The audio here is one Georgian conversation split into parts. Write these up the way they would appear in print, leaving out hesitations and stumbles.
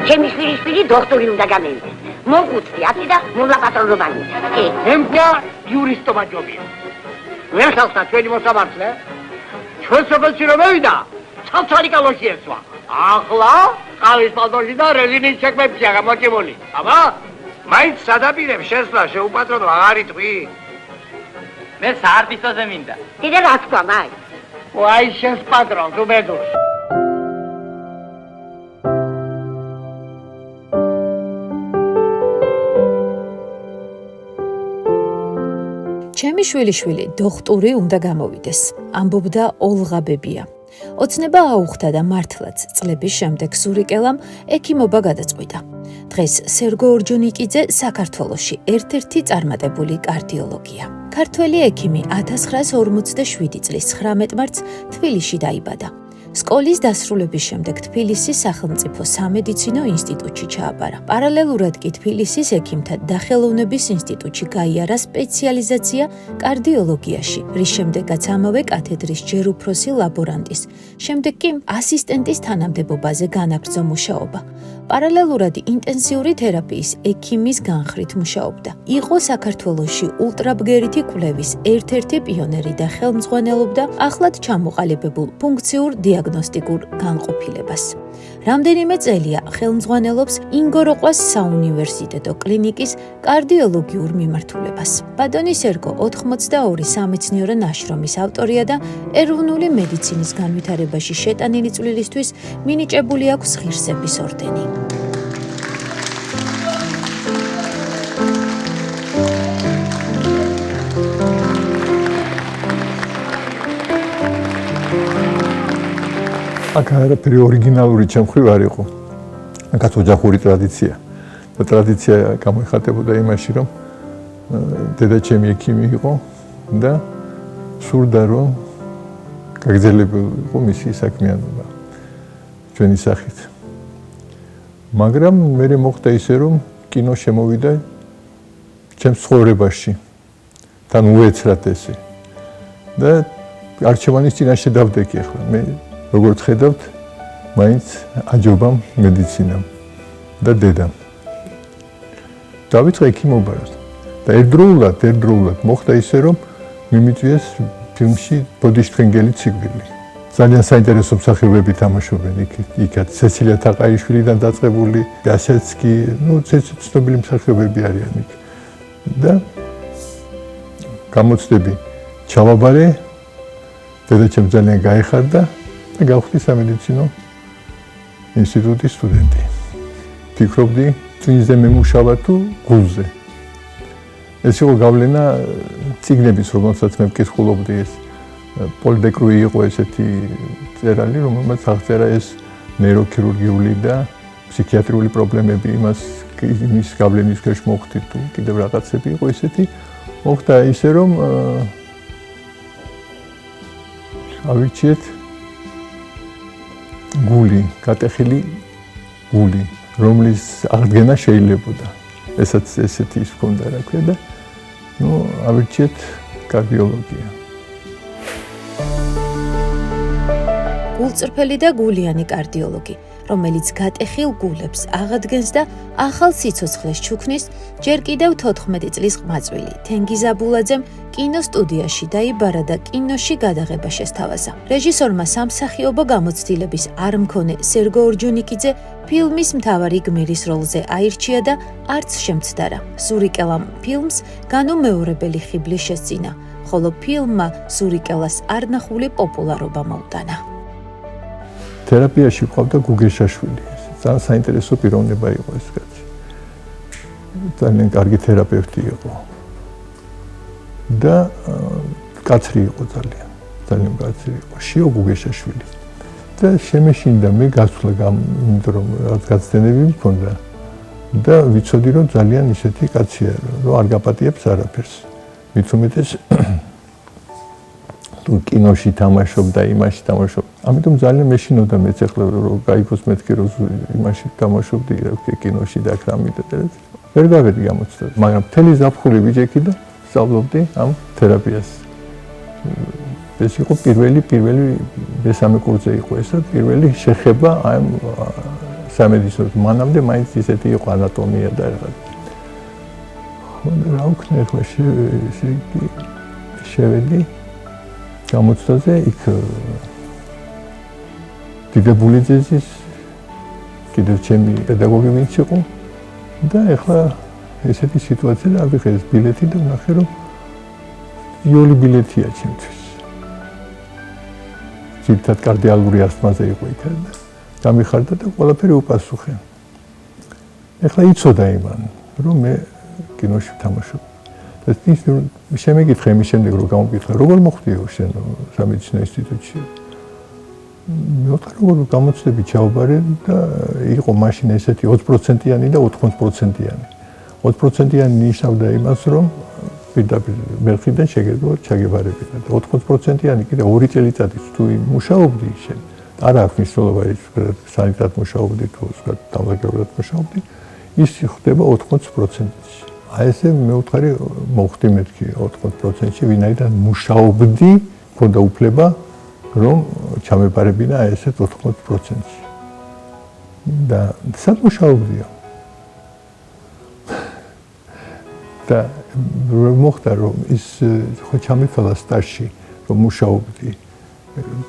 ჩემი შვილი დოქტორი უნდა გამევიდეს. მოგუწდი ათი და მოლაპატრონობანი. მე მგვა იურისტობა ჯობია. ვერ ხალხთა ჩვენი მოსამართლე. ჩვენ სოფელში რომ მოვიდა, ცალ-ცალი კალოში ერთვა. ახლა ყავის პალტოში და რეზინის ჩეკმებშია გამოჭიმული. აბა, მაინც სადაპირებს შესვლა შეუპატრონო აღარ იტყვი. მე საარტისტოზე მინდა. კიდე რა თქვა მაი? ვაი შენს პატრონს უბედურს. ჩემი შვილი დოქტორი უნდა გამოვიდეს, ამბობდა ოლღა ბებია. ოცნება აუხდა და მართლაც წლების შემდეგ სურიკელამ ექიმობა გადაწყვიტა. დღეს სერგო ორჯონიკიძე საქართველოში ერთ-ერთი წარმატებული კარდიოლოგია. ქართველი ექიმი 1947 წლის 19 მარტს თბილისში დაიბადა. სკოლის დასრულების შემდეგ თბილისის სახელმწიფო სამედიცინო ინსტიტუტში ჩააბარა. პარალელურად კი თბილისის ექიმთა დახელოვნების ინსტიტუტში გაიარა სპეციალიზაცია კარდიოლოგიაში, რის შემდეგაც ამავე კათედრის ჯერ უფროსი ლაბორანტის, შემდეგ კი ასისტენტის თანამდებობაზე განაგრძო მუშაობა. პარალელურად ინტენსიური თერაპიის ექიმის განხრით მუშაობდა. იყო საქართველოში ულტრაბგერითი კვლევის ერთ-ერთი პიონერი და ხელმძღვანელობდა ახლად ჩამოყალიბებულ ფუნქციურ დიაგნოსტიკურ განყოფილებას. რამდენიმე წელია ხელმძღვანელობს ინგოროყვას საუნივერსიტეტო კლინიკის კარდიოლოგიურ მიმართულებას. ბადონი სერგო 82 სამეცნიერო ნაშრომის ავტორია და ეროვნული მედიცინის განვითარებაში შეტანილი წვლილისთვის მინიჭებული აქვს ღირსების ორდენი. აქ არაფერი ორიგინალური ჩემ მხრივ არ იყო. აქაც ოჯახური ტრადიცია. და ტრადიცია გამოიხატებოდა იმაში, რომ დედაჩემი ექიმი იყო და სურდა, რომ გაგრძელებულიყო მისი საქმიანობა ჩვენი სახით. მაგრამ მე მოხდა ისე, რომ კინო შემოვიდა ჩემს ცხოვრებაში. თან უეცრად ესე. და არჩევანის წინაშე დავდექი ახლა. მე როგორც ხედავთ, მაინც აჯობამ მედიცინამ და დედამ. დავიწყე ექიმობა და ერთდროულად მოხდა ისე, რომ მიმიწვიეს ფილმში ბოდიშთვენგელი ციგვილი. ძალიან საინტერესო მსახიობები თამაშობენ იქაც. სესილია თაყაიშვილიდან დაწყებული, ასეც კი, ცნობილი მსახიობები არიან იქ. და გამოცდები ჩავაბარე, დედაჩემ ძალიან გაეხარდა და გავხდი სამედიცინო ინსტიტუტის სტუდენტი. ფიქრობდი, წინზე მემუშავა თუ გულზე. ეს იყო გავლენა წიგნების, რომელსაც მე ვკითხულობდი ეს. პოლ დე კრუი იყო ესეთი წერალი, რომელმაც აღწერა ეს ნეიროქირურგიული და ფსიქიატრიული პრობლემები, იმის გავლენის ქვეშ მოხდი თუ კიდევ რაღაცები იყო ესეთი. მოხდა ისე, რომ ავირჩიეთ გული, გატეხილი გული, რომლის აღდგენა შეიძლებოდა. ესაც ესეთი ის ჰქონდა, რა ქვია და ავირჩიეთ კარდიოლოგია. გულწრფელი და გულიანი კარდიოლოგი, რომელიც გატეხილ გულებს აღადგენს და ახალ სიცოცხლეს ჩუქნის, ჯერ კიდევ 14 წლის ყმაწვილი თენგიზ აბულაძემ კინოსტუდიაში დაიბარა და კინოში გადაღება შესთავაზა. რეჟისორმა სამსახიობო გამოცდილების არ მქონე სერგო ორჯონიკიძე ფილმის მთავარი გმირის როლზე აირჩია და არც შემცდარა. სურიკელამ ფილმს განუმეორებელი ხიბლი შესწინა, ხოლო ფილმმა სურიკელას არნახული პოპულარობა მოუტანა. თერაპიაში ვყავდა გუგეშაშვილი. ძალიან საინტერესო პიროვნება იყო ეს კაცი. ძალიან კარგი თერაპევტი იყო. და კაცრი იყო ძალიან კაცრი იყო. შიო გუგეშაშვილი. და შემეშინდა მე გასვლა, იმიტომ რომ რაღაც გაცდენები მქონდა და ვიცოდი რომ ძალიან ისეთი კაცია, რომ არ გაპატიებს არაფერს. მით უმეტეს თუ კინოში თამაშობდა, იმაში თამაშობდა. ამიტომ ძალიან მეშინოდა მეც ახლა რომ გაიქოს მეთქი რომ იმაში თამაშობდი, რა ვქი კინოში და კრამიდა და ვერ გავედი გამოცდა. მაგრამ მთელი ზაფხული ვიჯექი და სწავლობდი ამ თერაპიას. ეს იყო პირველი მესამე კურსზე იყო ესა, პირველი შეხება ამ სამედიცინო მანამდე მაინც ისეთი იყო ანატომია და რაღაც. რა ვქნა ახლა შევედი გამოცდაზე იქ დიდებულიძის კიდევ ჩემი პედაგოგი ვინც იყო და ახლა ესეთი სიტუაცია და ავიღე ეს ბილეთი და ვნახე რომ იოლი ბილეთია ჩემთვის. ძირითადად კარდიალური ასთმაზე იყო იქ და გამიხარდა და ყველაფერი უპასუხე. ახლა იცოდა იმან რომ მე კინოში ვთამაშობ. და ის შემეკითხა იმის შემდეგ რომ გამოკითხა როგორ მოხდიო შენ სამედიცინო ინსტიტუტში. მე ვთქვა როგორ გამოცდები ჩავაბარე და იყო მაშინ ესეთი 20%-იანი და 80%-იანი. 20%-იანი ნიშნავდა იმას რომ პირდაპირ მერხიდან შეგეძლო ჩაგებარებინა და 80%-იანი კიდე 2 წელიწადის თუ მუშაობდი შენ არ აქვს მნიშვნელობა ის სანიტარად მუშაობდი თუ დამლაგებლად მუშაობდი ის ხდება 80%-ში. აი ესე მე ვთქვი მოხდი მეთქი 80%-ში ვინაიდან მუშაობდი მქონდა უფლება რომ ჩამეპარებინა ესეთ 80%-ში. და სად მუშაობდიო? და მოხდა რომ ის ხო ჩამეფალა სტაჟში რომ მუშაობდი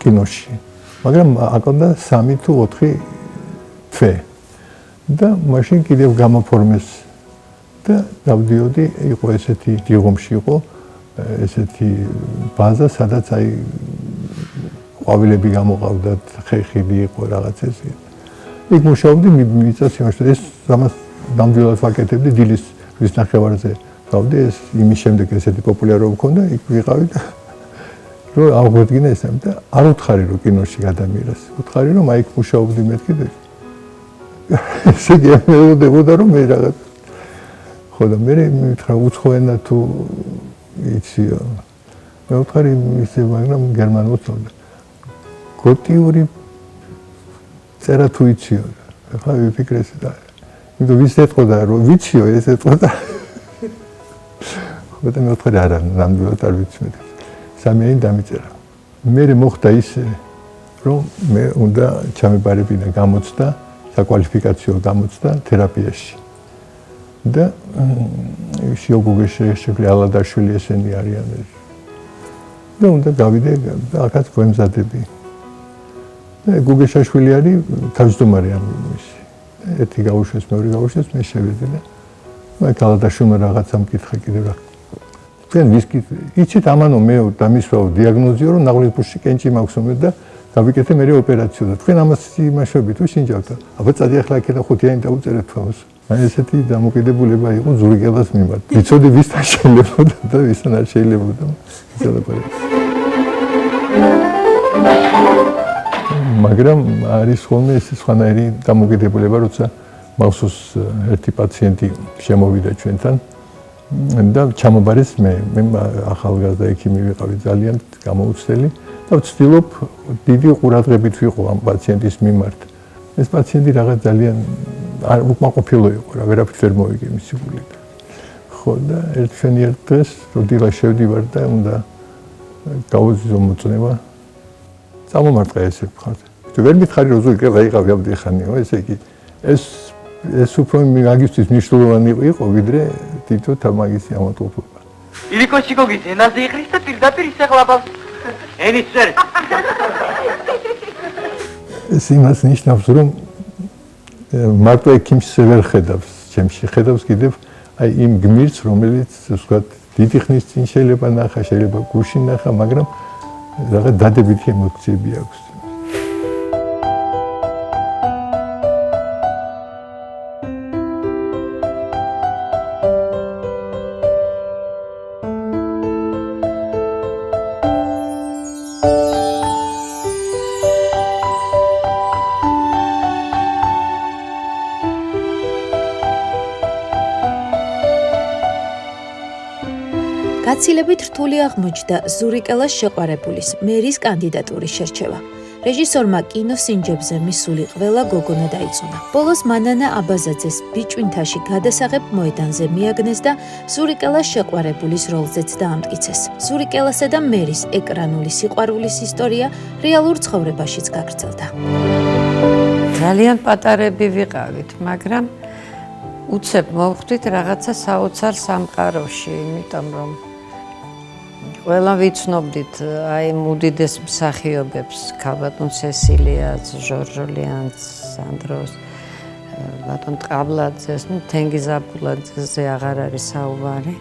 კინოში. მაგრამ აკონდა 3 თუ 4 თვე. და მაშინ კიდევ გამოფორმეს და დავდიოდი იყო ესეთი დიღომში იყო ესეთი ბაზა სადაც აი ყვავილები გამოყავდათ ხეხილი იყო რაღაც ესე. იქ მუშაობდი მიწას იმაში ეს ამას ნამდვილად ვაკეთებდი დილის რის ნახევარზე გავდი ეს იმის შემდეგ ესეთი პოპულარობა მქონდა იქ ვიყავი და რომ აღვედგინა ეს და არ უთხარი რომ კინოში გადამიერას უთხარი რომ აი იქ მუშაობდი მეთქი და ესე გემეოდებოდა რომ მე რაღაც ხო და მე მითხრა უცხოენა თუ იციო მე ვთქვი ისე მაგრამ გერმანულად ვწოდე გოტიური წერა თუ იციო ახლა ვიფიქრე ეს და იმიტომ ვის ეთყოდა რომ ვიციო ეს ეთყოდა ხო და მე ვთქვი არა ნამდვილად არ ვიცი მე სამიანი დამიწერა მე მოხდა ისე რომ მე უნდა ჩამეპარებინა გამოცდა საკვალიფიკაციო გამოცდა თერაპიაში და შიოგუგე შეშეკლი ალადაშვილი ესენი არიან და უნდა გავიდე და ახაც გვემზადები და გუგეშაშვილი არის თავმჯდომარე ამ იმისი ერთი გაუშვეს მეორე გაუშვეს მე შევედი და მე ალადაშვილმა რაღაცა მკითხა კიდევ რა თქვენ ვისკი იცით ამანო მე დამისვავ დიაგნოზიო რომ ნაღლისფრში კენჭი მაქვსო მე და გავიკეთე მე ოპერაციო და თქვენ ამას იმაშობთ თუ შინჯავთ აბა წადი ახლა აქ და ხუთიანი დაუწერეთ თავს აი ესეთი დამოკიდებულება იყო ზურიკელას მიმართ. ვიცოდი ვისთან შეიძლება და ვისთან არ შეიძლება იცოდებოდა. მაგრამ არის ხოლმე ეს სხვანაირი დამოკიდებულება, როცა მახსოვს ერთი პაციენტი შემოვიდა ჩვენთან და ჩამობარეს მე ახალგაზრდა ექიმი ვიყავი ძალიან გამოუცდელი და ვცდილობ დიდი ყურადღებით ვიყო ამ პაციენტის მიმართ. ეს პაციენტი რაღაც ძალიან არ უკმაყოფილო იყო რა ვერაფრით ვერ მოვიგე მისი გულით. ხო და ერთშენიერ დღეს როდილა შევდივარ და უნდა გავუზიო მოწნება წამომარტყა ესე მხარს. თუ ვერ მითხარი რომ ზურიკელა იყავი ამდიხანიო ესე იგი ეს უფრო მაგისტრის მნიშვნელოვანი იყო ვიდრე თითო თამაგისი ამატყოფა. ილიკოში გოგის ენაზე იყრის და პირდაპირ ისეღლაბავს. ენის წერ. ეს იმას ნიშნავს რომ მარტო ექიმს ვერ ხედავს, ჩემში ხედავს კიდევ აი იმ გმირს, რომელიც ვთქვათ, დიდი ხნის წინ შეიძლება ნახა, შეიძლება გუშინ ნახა, მაგრამ რაღაც დადებითი ემოციები აქვს. გაცილებით რთული აღმოჩნდა ზურიკელას შეყვარებულის მერის კანდიდატურის შერჩევა. რეჟისორმა კინოსინჯებზე მისული ყველა გოგონა დაიწუნა. ბოლოს მანანა აბაზაძეს ბიჭვინთაში გადასაღებ მოედანზე მიაგნეს და ზურიკელას შეყვარებულის როლზეც დაამტკიცეს. ზურიკელასა და მერის ეკრანული სიყვარულის ისტორია რეალურ ცხოვრებაშიც გაგრძელდა. ძალიან პატარები ვიყავით, მაგრამ უცებ მოვხვდით რაღაცა საოცარ სამყაროში, იმიტომ რომ ყველა ვიცნობდით აი უდიდეს მსახიობებს, ქალბატონ სესილიას, ჟორჟოლიანს, სანდროს, ბატონ ტყაბლაძეს, თენგიზ აბულაძეზე აღარ არის საუბარი.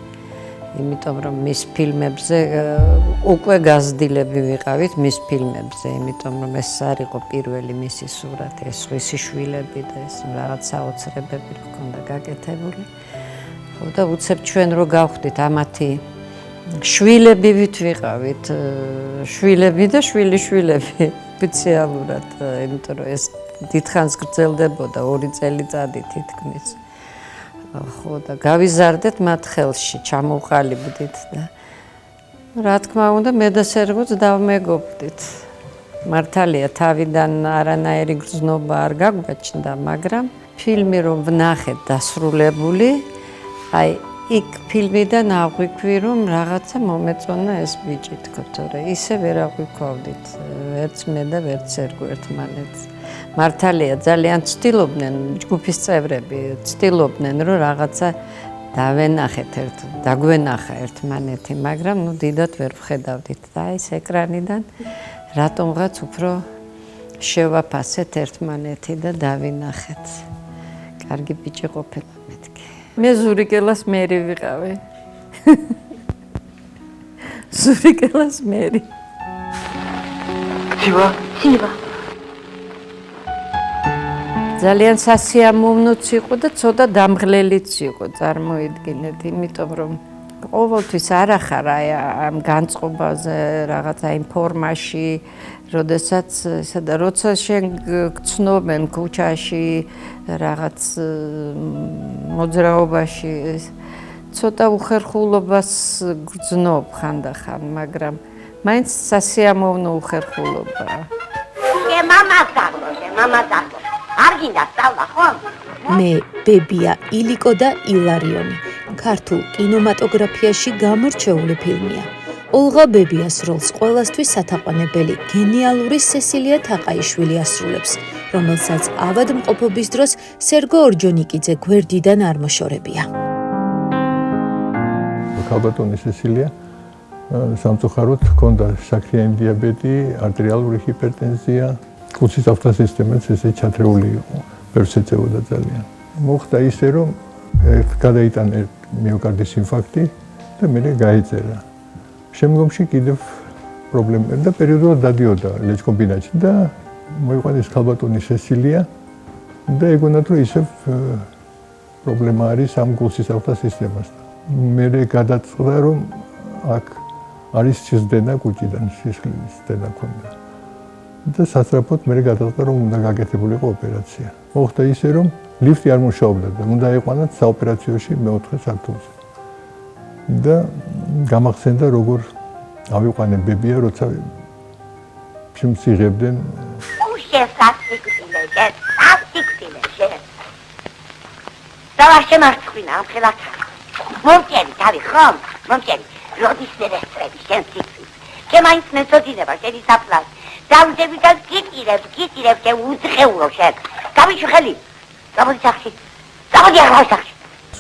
იმიტომ რომ მის ფილმებზე უკვე გაზრდილები ვიყავით მის ფილმებზე, იმიტომ რომ ეს არ იყო პირველი მისი სურათი, ეს სხვისი შვილები და ეს რაღაც საოცრებები ჰქონდა გაკეთებული. ხო და უცებ ჩვენ რო გავხდით ამათი შვილები ვით ვიყავით, შვილები და შვილიშვილები სპეციალურად, იმიტომ რომ ეს დიდხანს გრძელდებოდა 2 წელიწადი თითქმის. ხო და გავიზარდეთ მათ ხელში, ჩამოვყალიბდით და რა თქმა უნდა მე და სერგოც დავმეგობრდით. მართალია თავიდან არანაირი გრძნობა არ გაგვაჩნდა, მაგრამ ფილმი რომ ვნახეთ დასრულებული, აი იქ ფილმიდან აღვიქვი რომ რაღაცა მომეწონა ეს ბიჭი თქო, თორე ისე ვერ აღვიქვავდით ვერც მე და ვერც სერგო ერთმანეთს. მართალია ძალიან ცდილობდნენ ჯგუფის წევრები, ცდილობდნენ რომ რაღაცა დაგვენახა ერთმანეთი, მაგრამ ნუ დიდად ვერ ვხედავდით და ეს ეკრანიდან რატომღაც უფრო შევაფასეთ ერთმანეთი და დავინახეთ. კარგი ბიჭი ყოფილა მეთქი. მე ზურიკელას მერი ვიყავი. ზურიკელას მერი. სივა. ძალიან სასიამოვნოც იყო და ცოტა დამღლელიც იყო, წარმოიდგინეთ, იმიტომ რომ ყოველთვის არ ახარ აი ამ განწყობაზე, რაღაცა იმ ფორმაში, როდესაც ესა და როცა შენ გცნობენ ქუჩაში, რაღაც მოძრაობაში, ცოტა უხერხულობას გრძნობ ხანდახან, მაგრამ მაინც სასიამოვნო უხერხულობაა. მამას არ გინდა სწავლა, ხო? მე ბებია ილიკო და ილარიონი. ქართულ კინემატოგრაფიაში გამორჩეული ფილმია. ოლღა ბებიას როლს ყველასთვის სათაყვანებელი გენიალური სესილია თაყაიშვილი ასრულებს, რომელსაც ავადმყოფობის დროს სერგო ორჯონიკიძე გვერდიდან არ მოშორებია. ქალბატონი სესილია სამწუხაროდ ჰქონდა შაქრიანი დიაბეტი, არტერიული ჰიპერტენზია, კუცის ავტოსისტემაც ესე ჩათრეული იყო, ბევრს ეწევოდა ძალიან. მოხდა ისე, რომ გადაიტანა მიოკარდის ინფარქტი და მე გაიწერა. შემდგომში კიდევ პრობლემები და პერიოდულად დადიოდა ლეჩკომბინატში და მოიყვანეს ქალბატონი სესილია და ეგონათ რომ ისევ პრობლემა არის ამ კუცის ავტოსისტემასთან. მე გადაწყდა რომ აქ არის სისხლდენა კუჭიდან, სისხლის დენა ქონდა. და სასწრაფოდ მე გადაწყდა რომ უნდა გაკეთებულიყო ოპერაცია. მოხდა ისე რომ ლიფტი არ მუშაობდა და უნდა ეყვანათ საოპერაციოში მეოთხე სართულზე. და გამახსენდა როგორ ავიყვანე ბებია, როცა ფილმს იღებდნენ. დავაშე მარცხინა ამ ხელას. მომწერი თავი ხომ? მომწერი. როდის მერესწრები შენ სიკვდილს. კემაინც მეწოდინება შენი საფლავს. დავდები და გიტირებ და უძღეულო შენ. გამიჩი ხელი. გამოდი სახში. გამოდი ახლა სახში.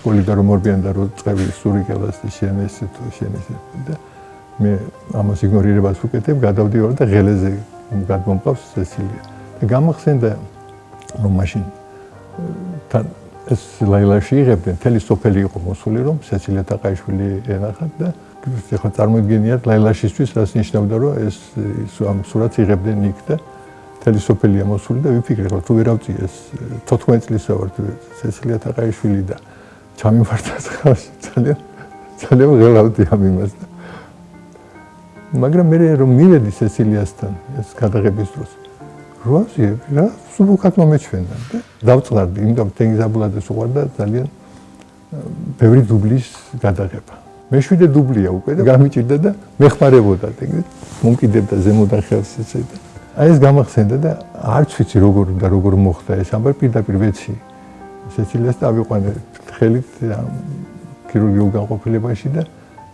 სკოლიდან რომ მორბიან და რო წევი სურიკელას და შენ ესე და მე ამას იგნორირებას ვუკეთებ, გადავდივარ და ღელეზე გადმომყავს სესილია. და გამახსენდა რომ მაშინ თან ეს ლაილაში იღებდნენ, მთელი სოფელი იყო მოსული, რომ სესილია თაყაიშვილი ენახათ და ეხლა წარმოიდგენიათ ლაილაშისთვის რას ნიშნავდა, რომ ეს ამ სურათს იღებდნენ იქ და მთელი სოფელია მოსული და ვიფიქრე, რომ თუ ვერ ავწიე ეს 14 წლისა ვარ სესილია თაყაიშვილი და ჩამივარდა ხალხი ძალიან ღელავდი ამ იმას და მაგრამ მე რომ მივედი სესილიასთან ეს გადაღების დროს როაზიე რა სულუკად მომეჩვენდა და დავწყდარდი იმიტომ თენგიზ აბულაძეს უყვარდა ძალიან ბევრი დუბლის გადაღება მეშვიდე დუბლია უკვე და გამიჭირდა და მეხმარებოდა თენგიზ მომკიდებდა ზემოდან ხელს ესე და აი ეს გამახსენდა და არც ვიცი როგორ მოხდა ეს ამბავი პირდაპირ ვეცი სესილიას და ავიყვანე ხელით ქირურგიულ განყოფილებაში და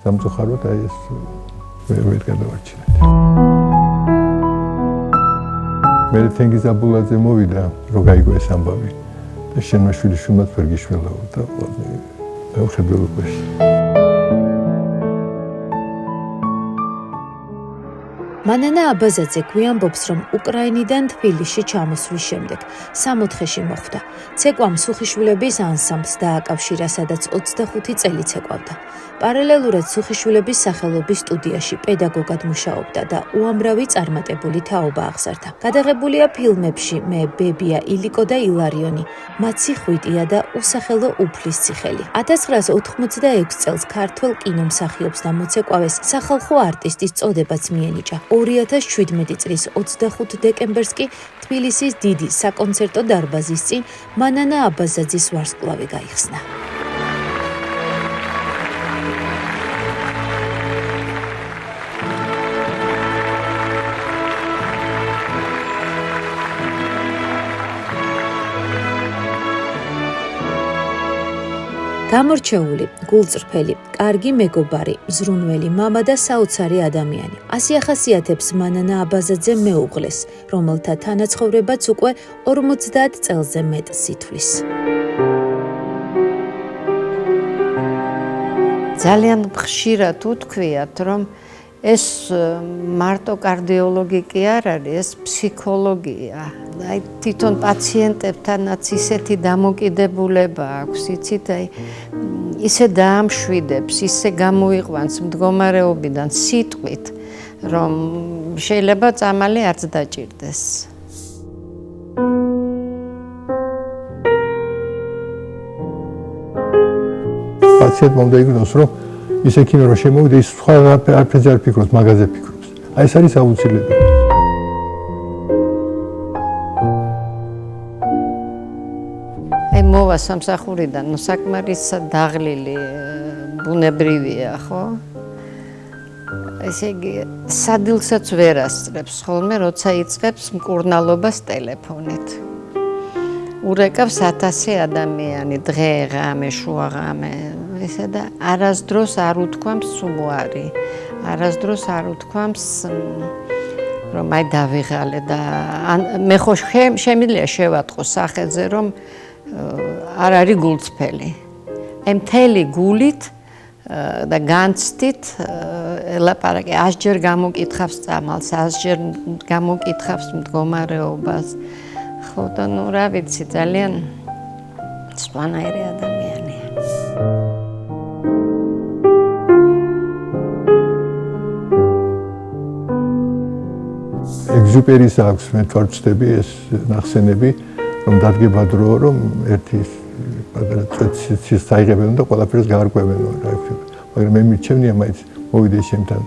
სამწუხაროდ აი ეს ვერ გადავარჩინეთ. მე თენგიზაბულაძე მოვიდა რომ გაიგო ეს ამბავი და შენმა შვილიშვილმაც ვერ გიშველაო და მეუხედველობაში მანანა აბაზაძე გვიამბობს, რომ უკრაინიდან თბილისში ჩამოსვლის შემდეგ 6-4-ში მოხვდა. ცეკვამ სუხიშვილების ანსამბლს დააკავშირა, სადაც 25 წელი ცეკვავდა. პარალელურად სუხიშვილების სახელობის სტუდიაში პედაგოგად მუშაობდა და უამრავი წარმატებული თაობა აღზარდა. გადაღებულია ფილმებში მე ბებია ილიკო და ილარიონი, მაცი ხვიტია და უსახელო უფლის ციხელი. 1986 წელს ქართველ კინომსახიობს და მოცეკვავეს სახალხო არტისტის წოდებაც მიენიჭა. 2017 წლის 25 დეკემბერს კი თბილისის დიდი საკონცერტო დარბაზის წინ მანანა აბაზაძის ვარსკვლავი გაიხსნა. გამორჩეული, გულწრფელი, კარგი მეგობარი, მზრუნველი მამა და საოცარი ადამიანი. ასე ახასიათებს მანანა აბაზაძე მეუღლეს, რომელთა თანაცხოვრებაც უკვე 50 წელზე მეტს ითვლის. ძალიან ხშირად უთქვიათ, რომ ეს მარტო კარდიოლოგი კი არ არის, ეს ფსიქოლოგია. აი თვითონ პაციენტებთანაც ისეთი დამოკიდებულება აქვს, იცით, აი ისე დაამშვიდებს, ისე გამოიყვანს მდგომარეობიდან სიტყვით, რომ შეიძლება წამალი არც დაჭირდეს. პაციენტმა უნდა იგნოს, რომ ის ექიმი რომ შემოვიდა, ის სხვა არაფერზე არ ფიქრობს, მაგაზე ფიქრობს. აი ეს არის აუცილებელი. მოვა სამსახურიდან, საკმარისად დაღლილი ბუნებრივია, ხო? ესე იგი, სადილსაც ვერ ასწრებს ხოლმე, როცა იწყებს მკურნალობას ტელეფონით. ურეკავს 1000 ადამიანი, დღე, ღამე, შუა ღამე, ესა და არასდროს არ უთქვამს სუმუარი, არასდროს არ უთქვამს რომ აი დავიღალე და მე ხო შემიძლია შევატყო სახელზე, რომ არ არის გულწრფელი. აი მთელი გულით და განცდით ელაპარაკე 100-ჯერ გამოკითხავს წამალს, 100-ჯერ გამოკითხავს მდგომარეობას. ხო და ნუ რა ვიცი, ძალიან სხვანაირი ადამიანია. ეგზუპერის აქვს, მე თვითონ ვწდები ეს ნახსენები, რომ დადგება დრო, რომ ერთი პატარა წეცის წაიღებენ და ყველაფერს გაარკვევენ რა იქნება. მაგრამ მე მიჩვენია მაინც მოვიდეს შემთან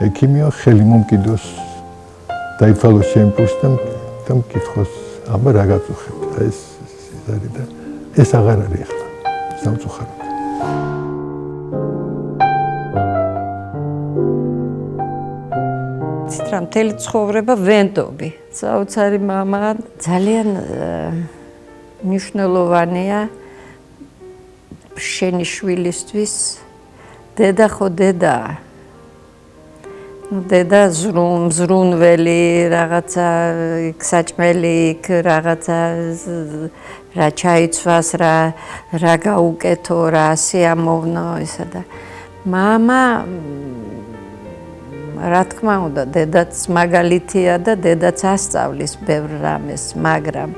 ექიმიო, ხელი მომკიდოს, დაითვალოს შემპულს და მკითხოს, აბა რა გაწუხებთ? აი ეს არის და ეს აღარ არის ახლა სამწუხაროდ. ცით რა მთელი ცხოვრება ვენდობი. საოცარი მამა ძალიან მნიშვნელოვანია შენი შვილისთვის. დედა ხო დედაა. დედა ზრუნველი, რაღაცა საჭმელი, რაღაცა რა ჩაიცვას, რა გაუკეთო, რა სიამოვნო, ისა და მამა რა თქმა უნდა, დედაც მაგალითია და დედაც ასწავლის ბევრ რამეს, მაგრამ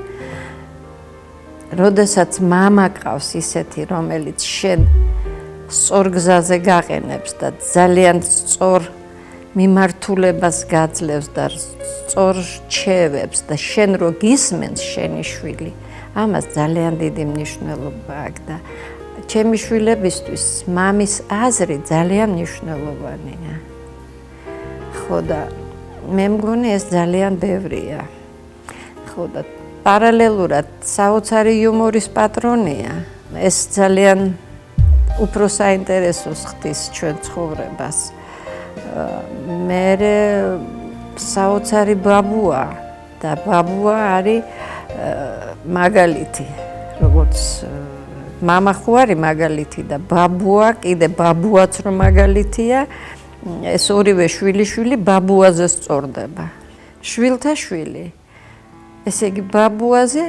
როდესაც მამა ყავს ისეთი, რომელიც შენ სწორ გზაზე გაყენებს და ძალიან სწორ მიმართულებას გაძლევს და სწორ რჩევებს და შენ რო გისმენს შენი შვილი, ამას ძალიან დიდი მნიშვნელობა აქვს და ჩემი შვილებისთვის მამის აზრი ძალიან მნიშვნელოვანია. ხო და მე მგონი ეს ძალიან ბევრია. ხო და პარალელურად საოცარი იუმორის პატრონია. ეს ძალიან უფრო საინტერესოს ხდის ჩვენ ცხოვრებას. მე საოცარი ბაბუა და ბაბუა არის მაგალითი, როგორც მამა ხო არის მაგალითი და ბაბუა კიდე ბაბუაც რომ მაგალითია, ეს ორივე შვილი ბაბუაზე სწორდება. შვილთა შვილი ესე იგი ბაბუაზე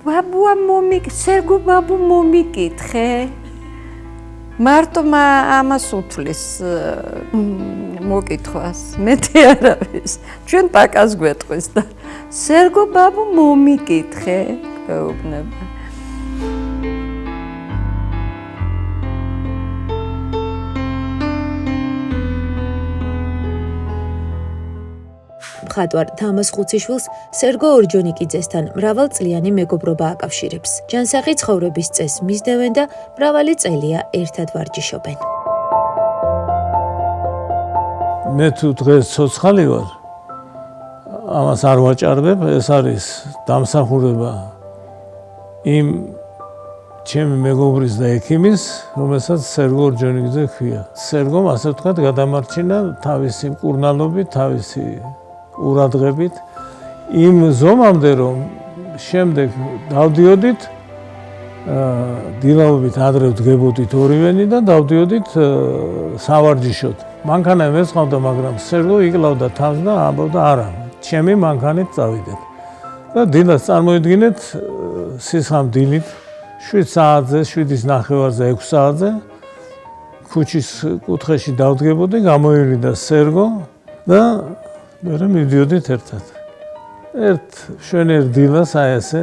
სერგო ბაბუ მომიკითხე. მარტო ამას უთვლის მოკითხვას, მეტი არავის. ჩვენ პაკას გვეტყვის და სერგო ბაბუ მომიკითხე, გვეუბნება. მხატვარ თამაზ ხუციშვილს სერგო ორჯონიკიძესთან მრავალწლიანი მეგობრობა აკავშირებს. ჯანსაღი ცხოვრების წესს მისდევენ და მრავალი წელია ერთად ვარჯიშობენ. მე თუ დღეს ცოცხალი ვარ, ამას არ ვაჭარბებ, ეს არის დამსახურება იმ ჩემი მეგობრის და ექიმის, რომელსაც სერგო ორჯონიკიძე ჰქვია. სერგომ ასე ვთქვათ გადამარჩინა თავისი მკურნალობით, თავისი ურადღებით იმ ზომამდე, რომ შემდეგ დავდიოდით დილაობით ადრე ვდგებოდით ორივენი და დავდიოდით სავარჯიშოდ. მანქანა მეწყავდა, მაგრამ სერგო იკლავდა თავს და ამბობდა არა, ჩემი მანქანით წავიდეთ. და დილას წარმოიდგინეთ სისხამ დილით 7 საათზე, 7:30-ზე, 6 საათზე ქუჩის კუთხეში დავდგებოდი, გამოივლიდა სერგო და მე მივდიოდით ერთად. ერთ შენერ დილას აი ესე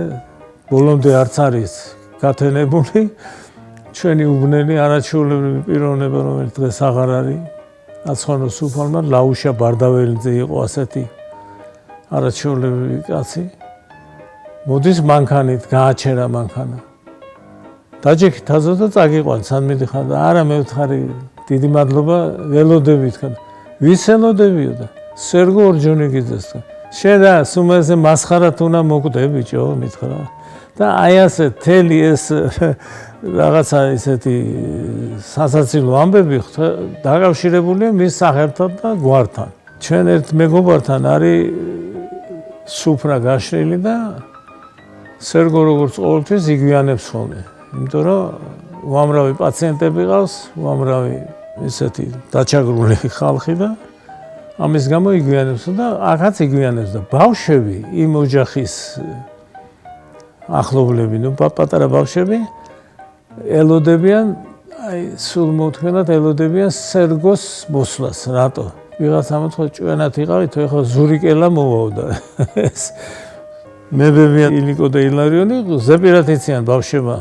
ბოლომდე არც არის გათენებული ჩვენი უბნელი არაჩვეულებრივი პიროვნება, რომელიც დღეს აღარ არის. აცხონოს უფალმა ლაუშა ბარდაველიძე იყო ასეთი არაჩვეულებრივი კაცი. მოდის მანქანით, გააჩერა მანქანა. დაჯექი თაზო და წაგიყვან, სან მიდიხარ და არა მე ვთხარი, დიდი მადლობა, ველოდებით. ვის ელოდებიო და სერგო ორჯონიკიძესთან. შენ რა სუმაზე მასხარად უნდა მოკვდე ბიჭო, მითხრა. და აი ასე თელი ეს რაღაცა ისეთი სასაცილო ამბები დაკავშირებულია მის სახელთან და გვართან. ჩვენ ერთ მეგობართან არის სუფრა გაშლილი და სერგო როგორც ყოველთვის იგვიანებს ხოლმე. იმიტომ რომ უამრავი პაციენტები ყავს, უამრავი ისეთი დაჩაგრული ხალხი და ამის გამო იგვიანებს და ახაც იგვიანებს და ბავშვები იმ ოჯახის ახლობლები, ნუ პატარა ბავშვები ელოდებიან, აი სულ მოთხოვნად ელოდებიან სერგოს მოსვლას. რატო? ვიღაცა მოთხოვა ჭვენად იყავით, ეხლა ზურიკელა მოვაოდა. ეს მებებია ილიკო და ილარიონი ზეპირად იციან ბავშვებმა.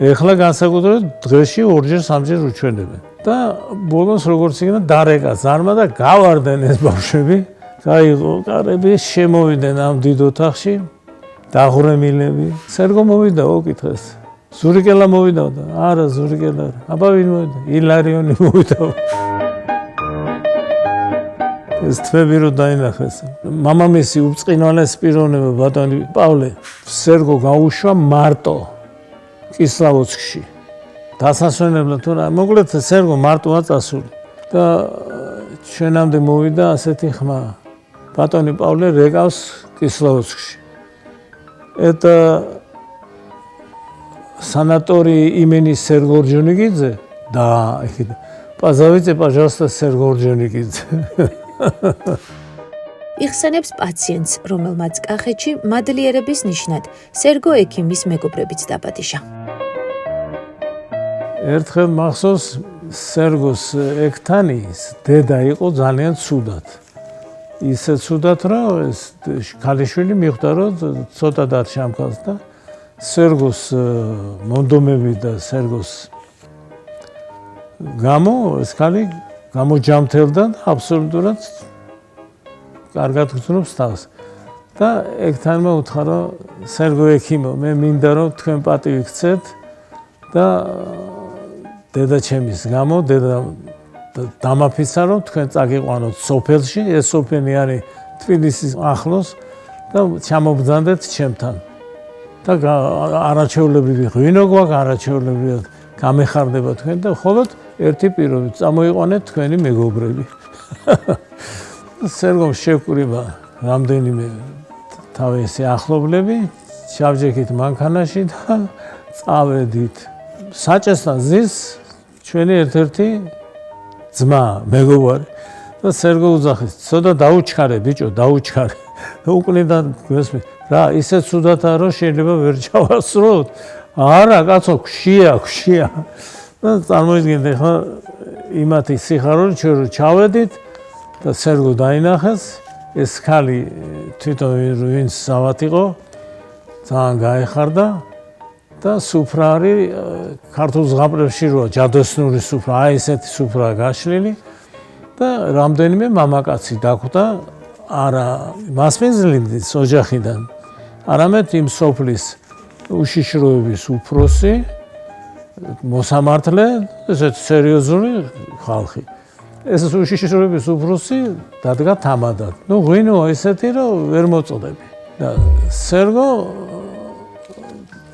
ეხლა განსაკუთრებით დღეში 2-3-ჯერ უჩვენებენ. და ბოლოს როგორც იქნა დარეკა ზარმა და გავარდნენ ეს ბავშვები. გაიღო კარები, შემოვიდნენ ამ დიდ ოთახში. დაღვრემილები. სერგო მოვიდა ოკითხეს. ზურიკელა მოვიდა და არა ზურიკელა. აბა ვინ მოვიდა? ილარიონი მოვიდა. ეს თვები რო დაინახეს. მამამისი უბწყინვალეს პიროვნება ბატონი პავლე სერგო გაუშვა მარტო კისლავოცკში. დასასვენებლად თუ რა, მოკლედ სერგო მარტოა წასული. და ჩვენამდე მოვიდა ასეთი ხმა. ბატონი პავლე რეკავს კისლავოცკში. Это санаторий имени Серго Орджоникидзе? Да. Позовите, пожалуйста, Серго Орджоникидзе. იხსენებს პაციენტს, რომელმაც კახეთში მადლიერების ნიშნად სერგო ექიმის მეგობრებიც დაპატიჟა. ერთხელ მახსოვს სერგოს ექთანის დედა იყო ძალიან ცუდად. ისე ცუდად რომ ეს ქალიშვილი მიხვდა რომ ცოტა დარჩამქავს და სერგოს მონდომები და სერგოს გამო ეს ქალი გამოჯამთელდა და აბსოლუტურად კარგად გრძნობს თავს. და ექთანმა უთხრა რომ სერგო ექიმო, მე მინდა რომ თქვენ პატივი გცეთ და დედაჩემის გამო დედა დამაფიცა რომ თქვენ წაგიყვანოთ სოფელში, ეს სოფელი არის თბილისის ახლოს და ჩამობძანდეთ ჩემთან. და არაჩვეულებრივი ღვინო გვაქვს, არაჩვეულებრივად გამეხარდება თქვენ და მხოლოდ ერთი პირობით წამოიყვანეთ თქვენი მეგობრები. სერგომ შევკრიბა რამდენიმე თავისი ახლობლები, ჩავჯექით მანქანაში და წავედით. საჭესთან ზის ჩვენი ერთ-ერთი ძმა, მეგობარი და სერგო უძახის, ცოტა დაუჩქარე ბიჭო, დაუჩქარე. და უკნიდან გვესმის, რა ისეთ ცუდათაა რომ შეიძლება ვერ ჩავასრულოთ. არა კაცო ქშია. და წარმოიდგინეთ ხა იმათი სიხარული ჩვენ რო ჩავედით და სერგო დაინახეს ეს ხალი თვითონ ვინც სავათ იყო ძალიან გაეხარდა და სუფრა არის ქართულ ზღაპრებში როა ჯადოსნური სუფრა აი ესეთი სუფრა გაშლილი და რამდენიმე მამაკაცი დახვდა არა მასპინძლის ოჯახიდან არამედ იმ სოფლის უშიშროების უფროსი მოსამართლე ესეთ სერიოზული ხალხი ეს უშიშროების უფროსი დადგა თამადად ნუ ღვინოა ესეთი რომ ვერ მოწოდები და სერგო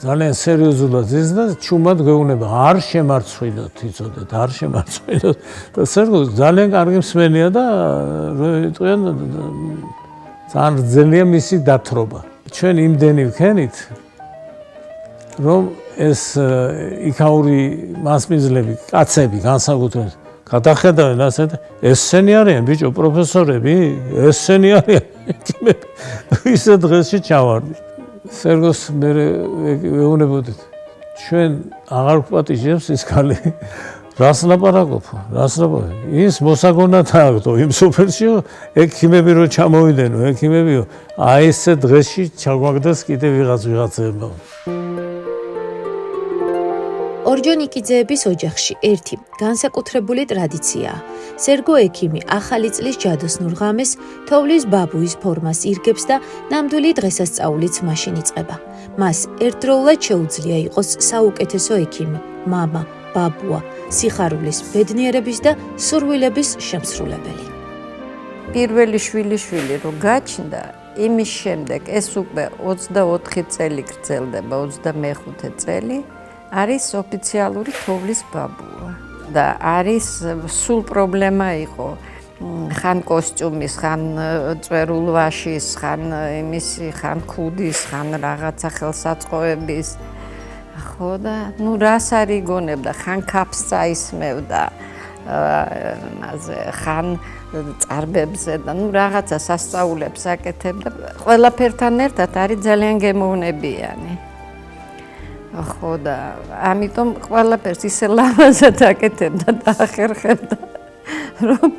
ძალიან სერიოზულად ზიზდა ჩუმად გვეუბნება არ შემარცხვინოთ იცოდეთ არ შემარცხვინოთ და სერგო ძალიან კარგი მსმენია და როიტყვიან ძალიან ძნელია მისი დათრობა ჩვენ იმდენი ვქენით რომ ეს იქაური მასპინძლები კაცები განსაკუთრებით გადახედავენ ასეთ ესენი არიან ბიჭო პროფესორები ესენი არიან ისე დღესში ჩავარდი სერგოს მე ვეუბნებოდით ჩვენ აღარ გვპატიჟებს ის ქალი რას ლაპარაკობ ის მოსაგონად აღდო იმ სოფელში ექიმები რო ჩამოვიდენო ექიმებიო აი ესე დღესში ჩაგვაგდეს კიდე ვიღაცებმა ორჯონიკიძეების ოჯახში ერთი განსაკუთრებული ტრადიციაა. სერგო ექიმი ახალი წლის ჯადოსნურ ღამეს თოვლის ბაბუის ფორმას ირგებს და ნამდვილი დღესასწაულიც მაშინ იწყება. მას ერთდროულად შეუძლია იყოს საუკეთესო ექიმი, მამა, ბაბუა, სიხარულის, ბედნიერების და სურვილების შემსრულებელი. პირველი შვილი რო გაჩნდა, იმის შემდეგ ეს უკვე 24 წელი გრძელდება, 25 წელი. არის ოფიციალური თოვლის ბაბუა და არის სულ პრობლემა იყო ხან კოსტიუმის, ხან წვერულ ვაშის, ხან იმისი, ხან ქუდის, ხან რაღაცა ხელსაწყოების ხო და ნუ რას არ იგონებდა, ხან ქაფს წაისმევდა ხან წარბებზე და ნუ რაღაცა სასწაულებს აკეთებდა ყველაფერთან ერთად არის ძალიან გემოვნებიანი ხო და ამიტომ ყველაფერს ისე ლამაზად აკეთებდა და ახერხებდა რომ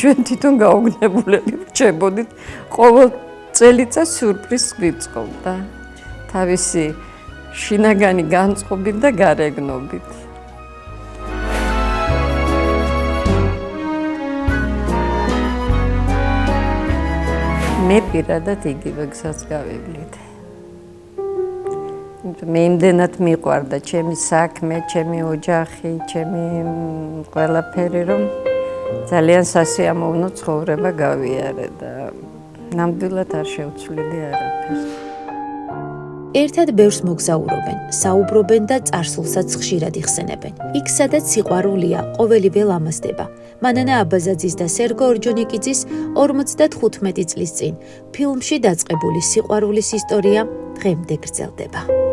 ჩვენ თვითონ გაუგნებულები ვრჩებოდით ყოველ წელიწადს სიურპრიზს გვიწყობდა თავისი შინაგანი განწყობით და გარეგნობით მე პირადად იგივე გზას გავივლით მე იმდენად მიყვარდა ჩემი საქმე, ჩემი ოჯახი, ჩემი ყველაფერი, რომ ძალიან სასიამოვნო ცხოვრება გავიარე და ნამდვილად არ შევცვლიდი არაფერს. ერთად ბევრს მოგზაურობენ, საუბრობენ და წარსულსაც ხშირად იხსენებენ. იქ, სადაც სიყვარულია, ყოველივე ლამაზდება. მანანა აბაზაძის და სერგო ორჯონიკიძის 55 წლის წინ ფილმში დაწყებული სიყვარულის ისტორია დღემდე გრძელდება.